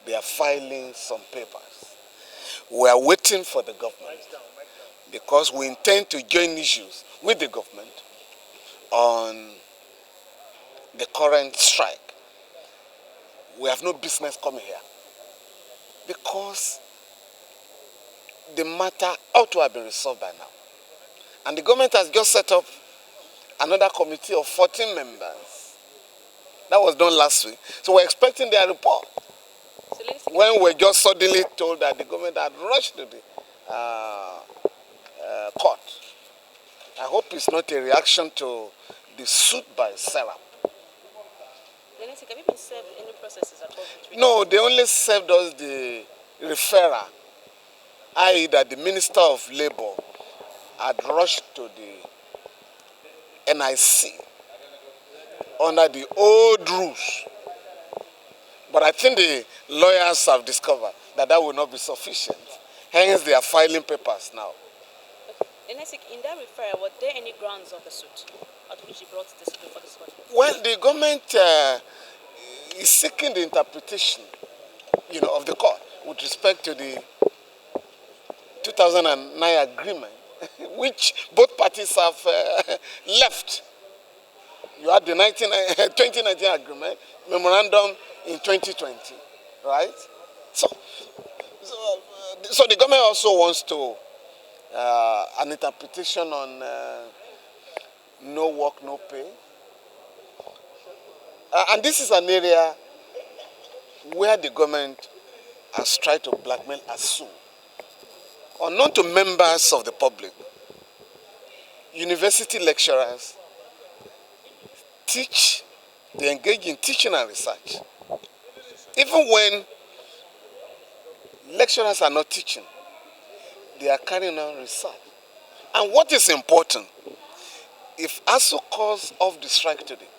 they are filing some papers. We are waiting for the government because we intend to join issues with the government on the current strike. We have no business coming here because the matter ought to have been resolved by now. And the government has just set up another committee of 14 members. That was done last week. So we're expecting their report. So when we're just suddenly told that the government had rushed to the court. I hope it's not a reaction to the suit by Serap. Have you been served any processes at all? No, they only served us the referral, i.e. that the Minister of Labour had rushed to the NIC under the old rules. But I think the lawyers have discovered that that will not be sufficient. Hence, they are filing papers now. Okay. In that referral, were there any grounds of the suit at which you brought this before this court? Well, the government is seeking the interpretation, of the court with respect to the 2009 agreement, which both parties have left. You had the 2019 agreement, memorandum in 2020, right? So the government also wants to an interpretation on no work, no pay. And this is an area where the government has tried to blackmail Asuu. Unknown to members of the public, university lecturers they engage in teaching and research. Even when lecturers are not teaching, they are carrying on research. And what is important, if Asuu calls off the strike today,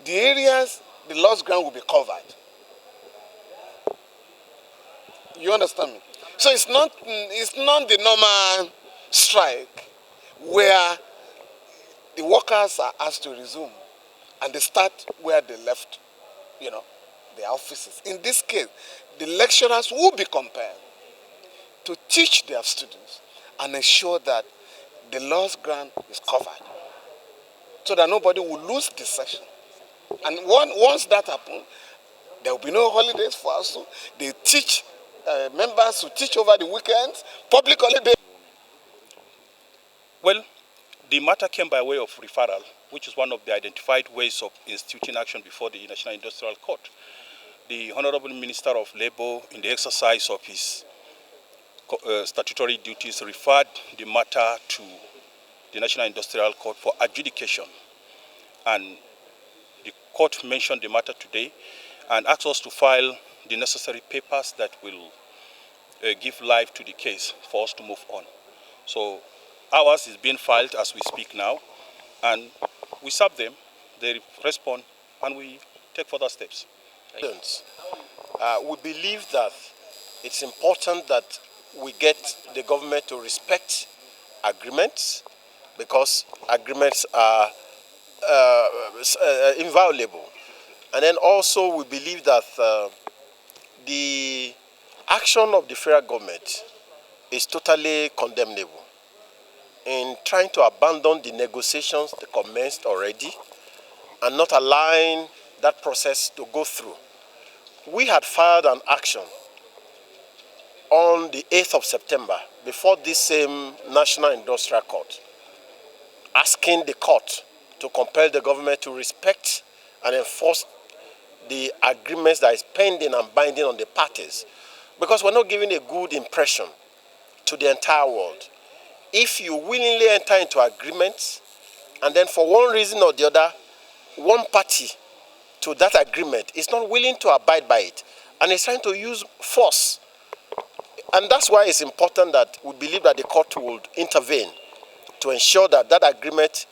the areas, the lost ground will be covered. You understand me? So it's not the normal strike where the workers are asked to resume and they start where they left, their offices. In this case, the lecturers will be compelled to teach their students and ensure that the lost ground is covered so that nobody will lose this session. And once that happens, there will be no holidays for us. They teach members who teach over the weekends, public holiday. Well, the matter came by way of referral, which is one of the identified ways of instituting action before the National Industrial Court. The Honorable Minister of Labour, in the exercise of his statutory duties, referred the matter to the National Industrial Court for adjudication. And the court mentioned the matter today and asked us to file the necessary papers that will give life to the case for us to move on. So ours is being filed as we speak now, and we serve them, they respond, and we take further steps. We believe that it's important that we get the government to respect agreements because agreements are inviolable. And then also we believe that the action of the federal government is totally condemnable in trying to abandon the negotiations that commenced already and not allowing that process to go through. We had filed an action on the 8th of September before this same National Industrial Court, asking the court to compel the government to respect and enforce the agreements that is pending and binding on the parties, because we're not giving a good impression to the entire world. If you willingly enter into agreements and then for one reason or the other, one party to that agreement is not willing to abide by it and is trying to use force, and that's why it's important that we believe that the court would intervene to ensure that that agreement